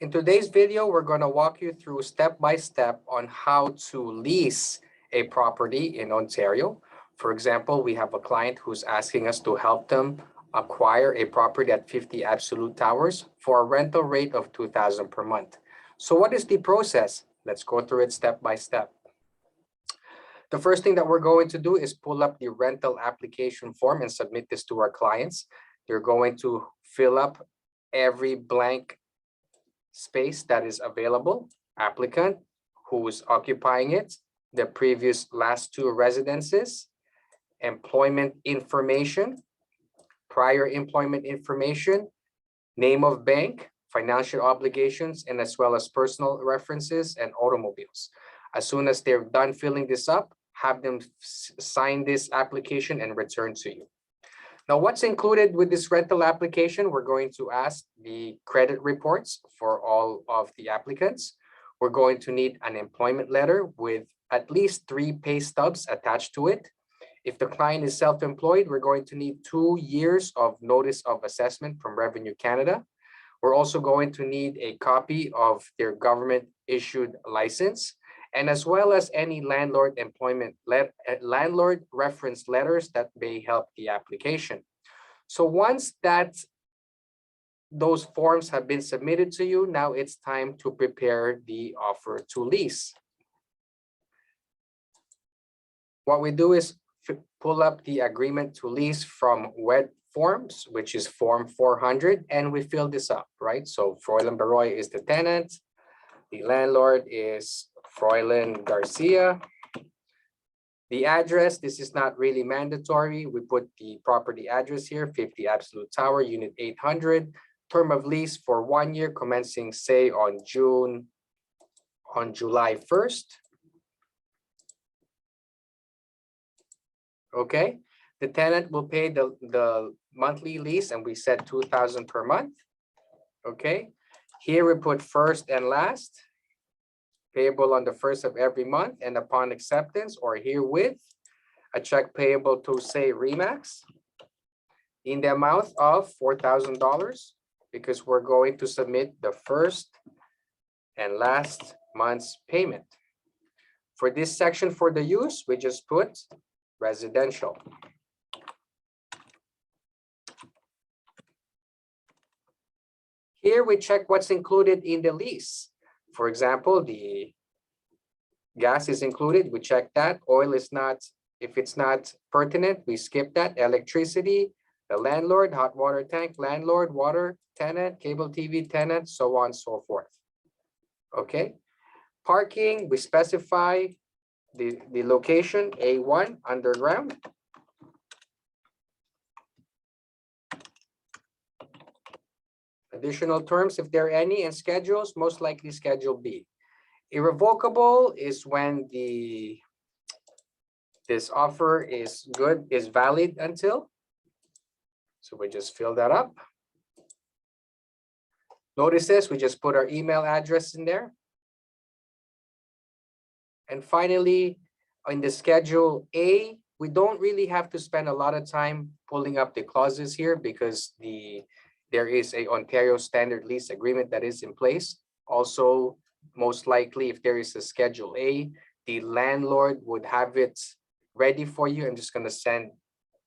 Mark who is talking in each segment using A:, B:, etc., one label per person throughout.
A: In today's video, we're going to walk you through step by step on how to lease a property in Ontario. For example, we have a client who's asking us to help them acquire a property at 50 Absolute Towers for a rental rate of $2,000 per month. So what is the process? Let's go through it step by step. The first thing that we're going to do is pull up the rental application form and submit this to our clients. They're going to fill up every blank space that is available, applicant, who is occupying it, the previous last two residences, employment information, prior employment information, name of bank, financial obligations, and as well as personal references and automobiles. As soon as they're done filling this up, have them sign this application and return to you. Now, what's included with this rental application? We're going to ask the credit reports for all of the applicants. We're going to need an employment letter with at least 3 pay stubs attached to it. If the client is self-employed, we're going to need 2 years of notice of assessment from Revenue Canada. We're also going to need a copy of their government issued license, and as well as any landlord landlord reference letters that may help the application. So once those forms have been submitted to you, now it's time to prepare the offer to lease. What we do is pull up the agreement to lease from web forms, which is form 400, and we fill this up, right? So Froilan Baroy is the tenant. The landlord is Froilan Garcia. The address, this is not really mandatory. We put the property address here, 50 Absolute Tower, Unit 800. Term of lease for 1 year, commencing, say, on July 1st. Okay, the tenant will pay the monthly lease, and we said $2,000 per month. Okay, here we put first and last, payable on the first of every month, and upon acceptance or herewith, a check payable to, say, Remax in the amount of $4,000, because we're going to submit the first and last month's payment. For this section, for the use, we just put residential. Here we check what's included in the lease. For example, the gas is included, we check that. Oil is not, if it's not pertinent, we skip that. Electricity, the landlord, hot water tank, landlord, water, tenant, cable TV tenant, so on and so forth. Okay. Parking, we specify the location, A1, underground. Additional terms, if there are any, and schedules, most likely Schedule B. Irrevocable is when this offer is valid until. So we just fill that up. Notices, we just put our email address in there. And finally, in the Schedule A, we don't really have to spend a lot of time pulling up the clauses here, because there is a Ontario Standard Lease Agreement that is in place. Also, most likely, if there is a Schedule A, the landlord would have it ready for you. I'm just going to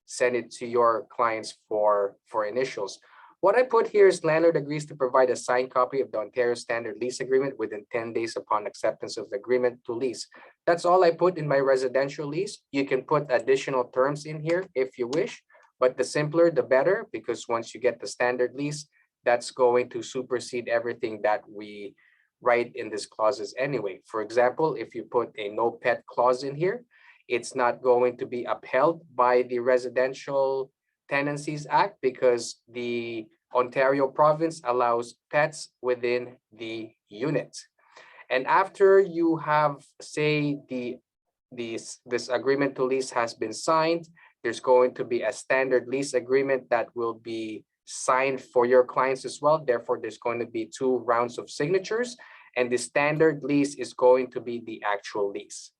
A: send it to your clients for initials. What I put here is landlord agrees to provide a signed copy of the Ontario Standard Lease Agreement within 10 days upon acceptance of the agreement to lease. That's all I put in my residential lease. You can put additional terms in here if you wish, but the simpler, the better, because once you get the standard lease, that's going to supersede everything that we write in these clauses anyway. For example, if you put a no pet clause in here, it's not going to be upheld by the Residential Tenancies Act, because the Ontario province allows pets within the unit. And after you have, say, this agreement to lease has been signed, there's going to be a standard lease agreement that will be signed for your clients as well. Therefore, there's going to be 2 rounds of signatures, and the standard lease is going to be the actual lease.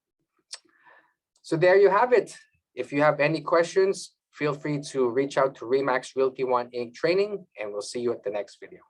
A: So there you have it. If you have any questions, feel free to reach out to Remax Realty One Inc. training, and we'll see you at the next video.